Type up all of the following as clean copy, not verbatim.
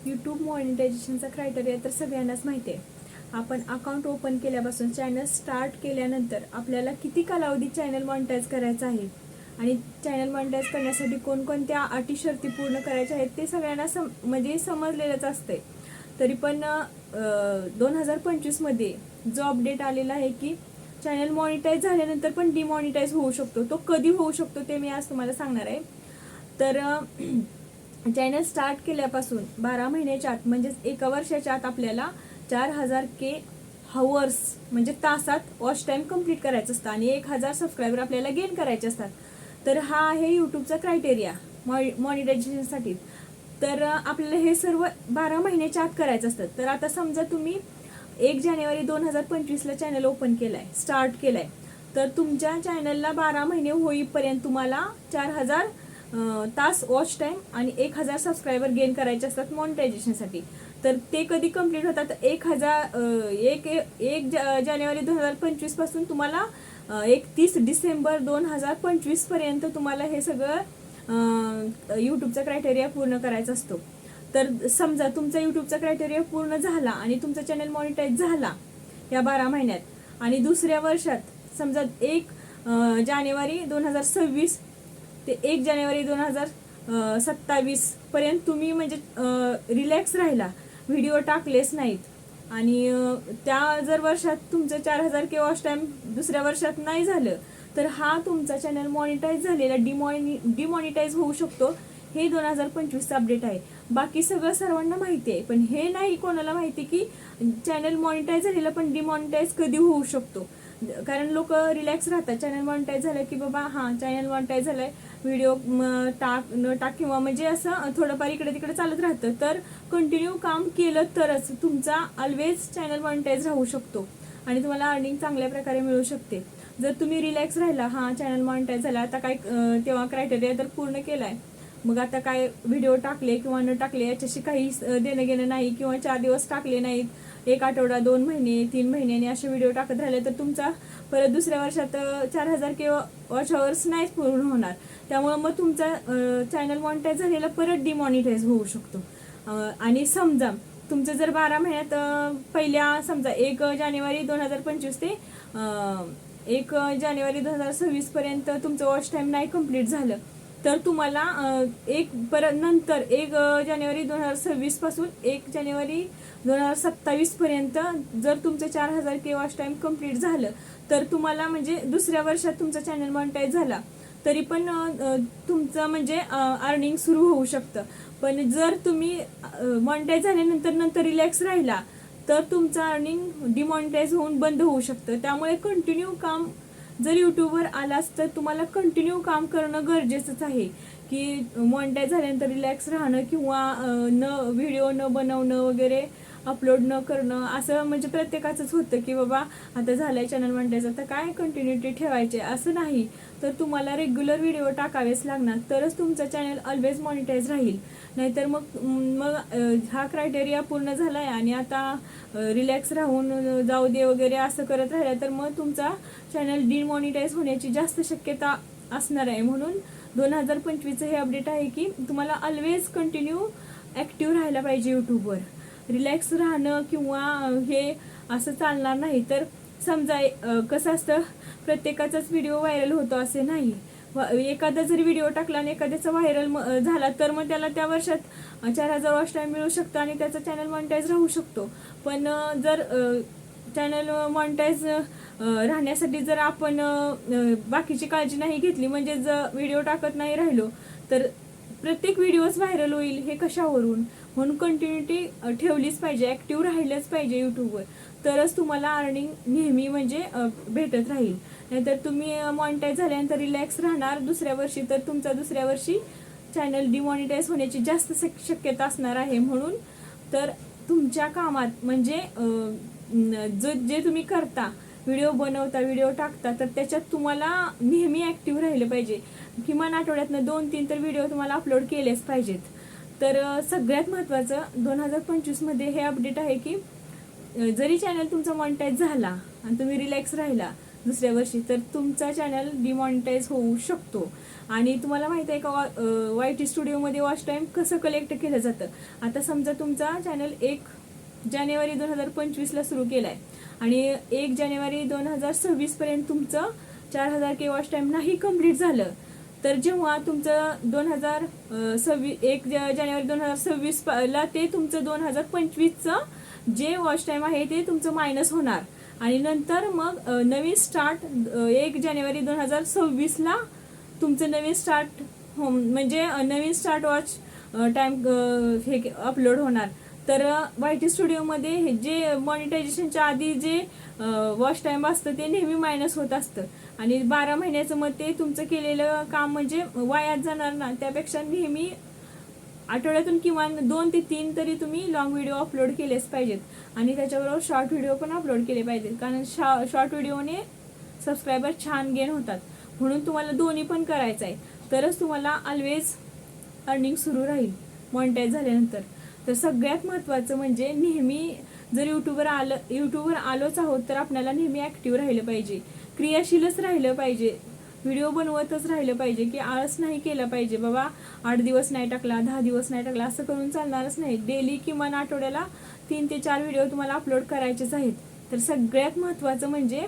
YouTube मॉनिटायझेशनचा criteria तर सगळ्यांनाच माहिती आहे. आपण अकाउंट ओपन केल्यापासून चॅनल स्टार्ट केल्यानंतर आपल्याला किती कालावधी चॅनल मॉनिटाईज करायचं आहे आणि चॅनल मॉनिटाईज करण्यासाठी कोणकोणत्या अटी शर्ती पूर्ण करायच्या आहेत ते सगळ्यांना म्हणजे समजलेलंच असते. तरी पण 2025 मध्ये जो अपडेट आलेला आहे की चॅनल मॉनिटाईज झाल्यानंतर पण डिमॉनिटाईज होऊ शकतो. तो कधी होऊ शकतो ते मी आज तुम्हाला सांगणार आहे. तर चॅनल स्टार्ट केल्यापासून 12 महिन्याच्या आत म्हणजेच 1 वर्षाच्या आत आपल्याला 4000K हवर्स म्हणजे तासात वॉच टाइम कंप्लीट करायचं असतं आणि 1000 सबस्क्रायबर आपल्याला गेन करायचे असतात. तर हा आहे यूट्यूबचा क्रायटेरिया मॉनिटायझेशनसाठी. तर आपल्याला हे सर्व 12 महिन्याच्या आत करायचं असतं. तर आता समजा तुम्ही 1 जानेवारी 2025 ला चॅनल ओपन केलाय, स्टार्ट केलाय, तर तुमच्या चॅनलला 12 महिने होईपर्यंत तुम्हाला 4000 तास वॉच टाइम आणि 1000 सबस्क्रायबर गेन करायचे असतात मॉनिटायझेशनसाठी. तर ते कधी कंप्लीट होतात? 1 जानेवारी 2025 पासून तुम्हाला 31 डिसेंबर 2025 पर्यंत तुम्हाला हे सगळं यूट्यूबचा क्रायटेरिया पूर्ण करायचा असतो. तर समजा तुमचा यूट्यूबचा क्रायटेरिया पूर्ण झाला आणि तुमचा चॅनल मॉनिटाईज झाला या 12 महिन्यात आणि दुसऱ्या वर्षात समजा 1 जानेवारी 2026 ते 1 जानेवारी 2027 पर्यंत तुम्ही म्हणजे रिलॅक्स राहिला, व्हिडिओ टाकलेच नाहीत आणि त्या जर वर्षात तुमचं 4000K वॉच टाइम दुसऱ्या वर्षात नाही झालं तर हा तुमचा चॅनल मॉनिटाईज झालेला डिमॉनिटाईज होऊ शकतो. हे 2025 अपडेट आहे. बाकी सगळं सर्वांना माहिती आहे, पण हे नाही कोणाला माहिती की चॅनल मॉनिटाईज झालेला पण डिमॉनिटाईज कधी होऊ शकतो. कारण लोक रिलॅक्स राहतात. चॅनल मॉनिटाईज झालं की बाबा हा चॅनल मॉनिटाईज झालंय, व्हिडिओ टाक न टाक किंवा म्हणजे असं थोडंफार इकडे तिकडे चालत राहतं. तर कंटिन्यू काम केलं तरच तुमचा ऑलवेज चॅनल मॉनिटाईज राहू शकतो आणि तुम्हाला अर्निंग चांगल्या प्रकारे मिळू शकते. जर तुम्ही रिलॅक्स राहिला, हा चॅनल मॉनिटाईज झाला, आता काय तेव्हा क्रायटेरिया तर पूर्ण केलाय, मग आता काय व्हिडिओ टाकले किंवा न टाकले याच्याशी काही देणं घेणं नाही, किंवा 4 दिवस टाकले नाहीत, 1 आठवडा, 2 महिने, 3 महिन्याने असे व्हिडिओ टाकत राहिले तर तुमचा परत दुसऱ्या वर्षात 4000K वॉच अवर्स नाहीच पूर्ण होणार. त्यामुळे मग तुमचा चॅनल मॉनिटाईज झालेला परत डिमॉनिटाईज होऊ शकतो. आणि समजा तुमचं जर 12 महिन्यात पहिल्या समजा 1 जानेवारी 2025 ते 1 जानेवारी 2026 पर्यंत तुमचं वॉच टाइम नाही कम्प्लीट झालं तर तुम्हाला नंतर 1 जानेवारी 2026 पासून 1 जानेवारी 2027 पर्यंत जर तुमचं 4000K वॉच टाइम कम्प्लीट झालं तर तुम्हाला म्हणजे दुसऱ्या वर्षात तुमचा चॅनल मॉनिटाईज झाला तरी पण तुमचं म्हणजे अर्निंग सुरू होऊ शकतं. पण जर तुम्ही मॉनिटाईज झाल्यानंतर रिलॅक्स राहिला तर तुमचं अर्निंग डिमॉनिटाईज होऊन बंद होऊ शकतं. त्यामुळे कंटिन्यू काम जर यूट्यूबवर आलाच तर तुम्हाला कंटिन्यू काम करणं गरजेचंच आहे. की मॉनिटाईज झाल्यानंतर रिलॅक्स राहणं किंवा व्हिडिओ न बनवणं वगैरे अपलोड न करणं असं म्हणजे प्रत्येकाचंच होतं की बाबा आता झालंय चॅनल मॉनिटाईज, आता काय कंटिन्युटी ठेवायचे असं नाही. तर तुम्हाला रेग्युलर व्हिडिओ टाकावेच लागणार तरच तुमचं चॅनल ऑलवेज मॉनिटाईज राहील. नाहीतर मग हा क्रायटेरिया पूर्ण झालाय आणि आता रिलॅक्स राहून जाऊ दे वगैरे असं करत राहिलं तर मग तुमचा चॅनल डिमॉनिटाईज होण्याची जास्त शक्यता असणार आहे. म्हणून 2025 हे अपडेट आहे की तुम्हाला ऑलवेज कंटिन्यू ऍक्टिव्ह राहायला पाहिजे यूट्यूबवर. रिलॅक्स राहणं किंवा हे असं चालणार नाही. तर समजा कसं असतं, प्रत्येकाचाच व्हिडिओ व्हायरल होतो असे नाही. एखादा जरी व्हिडिओ टाकला आणि एखाद्याचा व्हायरल झाला तर मग त्याला त्या वर्षात 4000 वॉच टाइम मिळू शकतो आणि त्याचा चॅनल मॉनिटाईज राहू शकतो. पण जर चॅनल मॉनिटाईज राहण्यासाठी जर आपण बाकीची काळजी नाही घेतली, म्हणजे जर व्हिडिओ टाकत नाही राहिलो तर प्रत्येक व्हिडिओज व्हायरल होईल हे कशावरून. म्हणून कंटिन्युटी ठेवलीच पाहिजे, ऍक्टिव्ह राहिलंच पाहिजे यूट्यूबवर, तरच तुम्हाला अर्निंग नेहमी म्हणजे भेटत राहील. नाहीतर तुम्ही मॉनिटाईज झाल्यानंतर रिलॅक्स राहणार दुसऱ्या वर्षी तर तुमचा दुसऱ्या वर्षी चॅनल डिमॉनिटाईज होण्याची जास्त शक्यता असणार आहे. म्हणून तर तुमच्या कामात म्हणजे जे तुम्ही करता, व्हिडिओ बनवता, व्हिडिओ टाकता, तर त्याच्यात तुम्हाला नेहमी ऍक्टिव्ह राहिलं पाहिजे. किमान आठवड्यातनं 2-3 तर व्हिडिओ तुम्हाला अपलोड केलेच पाहिजेत. तर सगळ्यात महत्त्वाचं 2025 मध्ये हे अपडेट आहे की जरी चॅनल तुमचा मॉनिटाईज झाला आणि तुम्ही रिलॅक्स राहिला दुसऱ्या वर्षी, तर तुमचा चॅनल डिमॉनिटाईज होऊ शकतो. आणि तुम्हाला माहिती आहे का YT स्टुडिओमध्ये वॉच टाईम कसं कलेक्ट केलं जातं. आता समजा तुमचा चॅनल 1 जानेवारी 2025ला सुरू केला आहे आणि 1 जानेवारी 2026 पर्यंत तुमचं 4000K वॉच टाईम नाही कम्प्लीट झालं, तर जेव्हा तुमचं 1 जानेवारी 2026ला ते तुमचं 2025चं जे वॉच टाईम आहे ते तुमचं मायनस होणार. आणि नंतर मग नवीन स्टार्ट 1 जानेवारी 2026ला तुमचं नवीन स्टार्ट म्हणजे नवीन स्टार्ट वॉच टाईम हे अपलोड होणार. तर YT स्टुडिओमध्ये जे मॉनिटायझेशनच्या आधी जे वॉच टाईम असतं ते नेहमी मायनस होत असतं आणि 12 महिन्याचं मग ते तुमचं केलेलं काम म्हणजे वायात जाणार ना. त्यापेक्षा नेहमी आठवड्यातून किमान 2 ते 3 तरी तुम्ही लॉंग व्हिडिओ अपलोड केलेच पाहिजेत आणि त्याच्याबरोबर शॉर्ट व्हिडिओ पण अपलोड केले पाहिजेत. कारण शॉर्ट व्हिडिओने सबस्क्रायबर छान गेन होतात. म्हणून तुम्हाला दोन्ही पण करायचं आहे, तरच तुम्हाला ऑलवेज अर्निंग सुरू राहील मॉनिटाईज झाल्यानंतर. तर सगळ्यात महत्त्वाचं म्हणजे नेहमी जर यूट्यूबवर आलोच आहोत तर आपल्याला नेहमी ॲक्टिव्ह राहिलं पाहिजे, क्रियाशीलच राहिलं पाहिजे, व्हिडिओ बनवतच राहिलं पाहिजे, की आळस नाही केला पाहिजे. बाबा 8 दिवस नाही टाकला, 10 दिवस नाही टाकला असं करून चालणारच नाही. डेली किमान आठवड्याला 3 ते 4 व्हिडिओ तुम्हाला अपलोड करायचेच आहेत. तर सगळ्यात महत्त्वाचं म्हणजे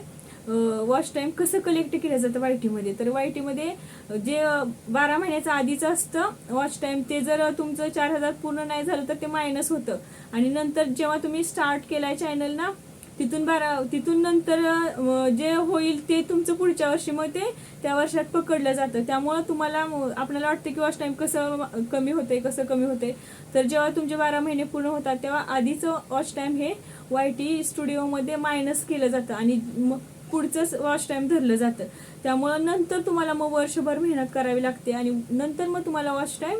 वॉच टाईम कसं कलेक्ट केलं जातं YTमध्ये. तर YTमध्ये जे 12 महिन्याचं आधीचं असतं वॉच टाईम ते जर तुमचं 4000 पूर्ण नाही झालं तर ते मायनस होतं आणि नंतर जेव्हा तुम्ही स्टार्ट केलाय चॅनल ना तिथून नंतर जे होईल ते तुमचं पुढच्या वर्षी मग ते त्या वर्षात पकडलं जातं. त्यामुळं तुम्हाला आपल्याला वाटतं की वॉच टाईम कसं कमी होते. तर जेव्हा तुमचे 12 महिने पूर्ण होतात तेव्हा आधीचं वॉच टाईम हे YT स्टुडिओमध्ये मायनस केलं जातं आणि मग पुढचंच वॉच टाईम धरलं जातं. त्यामुळं नंतर तुम्हाला मग वर्षभर मेहनत करावी लागते आणि नंतर मग तुम्हाला वॉच टाईम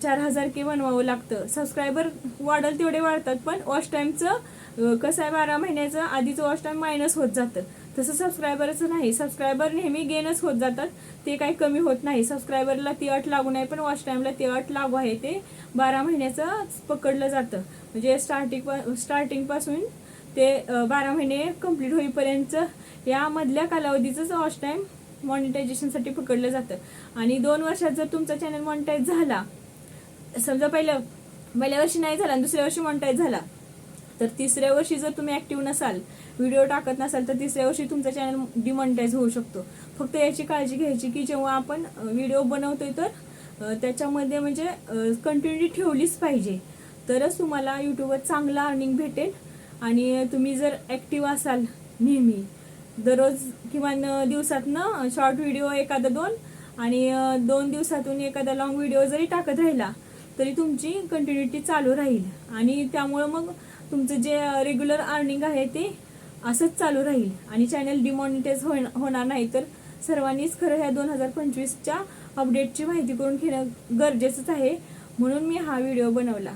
4000K बनवावं लागतं. सबस्क्रायबर वाढल तेवढे वाढतात, पण वॉच टाईमचं कसं आहे 12 महिन्याचं आधीचं वॉच टाईम मायनस होत जातं. तसं सबस्क्रायबरचं नाही, सबस्क्रायबर नेहमी गेनच होत जातात, ते काही कमी होत नाही. सबस्क्रायबरला ती अट लागू नाही, पण वॉच टाईमला ती अट लागू आहे. ते 12 महिन्याचं पकडलं जातं म्हणजे स्टार्टिंगपासून ते 12 महिने कंप्लीट होईपर्यंत या मधल्या कालावधीचंच वॉच टाईम मॉनिटायझेशनसाठी पकडलं जातं. आणि 2 वर्षात जर तुमचा चॅनल मॉनिटाईज झाला, समजा पहिल्या वर्षी नाही झाला आणि दुसऱ्या वर्षी मॉनिटाईज झाला, तर तिसऱ्या वर्षी जर तुम्ही ॲक्टिव्ह नसाल, व्हिडिओ टाकत नसाल, तर तिसऱ्या वर्षी तुमचा चॅनल डिमॉनिटाईज होऊ शकतो. फक्त याची काळजी घ्यायची की जेव्हा आपण व्हिडिओ बनवतोय तर त्याच्यामध्ये म्हणजे कंटिन्युटी ठेवलीच पाहिजे, तरच तुम्हाला यूट्यूबवर चांगला अर्निंग भेटेल. आणि तुम्ही जर ॲक्टिव्ह असाल नेहमी दररोज किमान दिवसातनं शॉर्ट व्हिडिओ एखादा 2 आणि 2 दिवसातून एखादा लॉंग व्हिडिओ जरी टाकत राहिला तरी तुमची कंटिन्युटी चालू राहील आणि त्यामुळं मग तुमचं जे रेग्युलर अर्निंग आहे ते असंच चालू राहील आणि चॅनल डिमॉनिटाईज होणार नाही. तर सर्वांनीच खरं ह्या 2025च्या अपडेटची माहिती करून घेणं गरजेचंच आहे, म्हणून मी हा व्हिडिओ बनवला.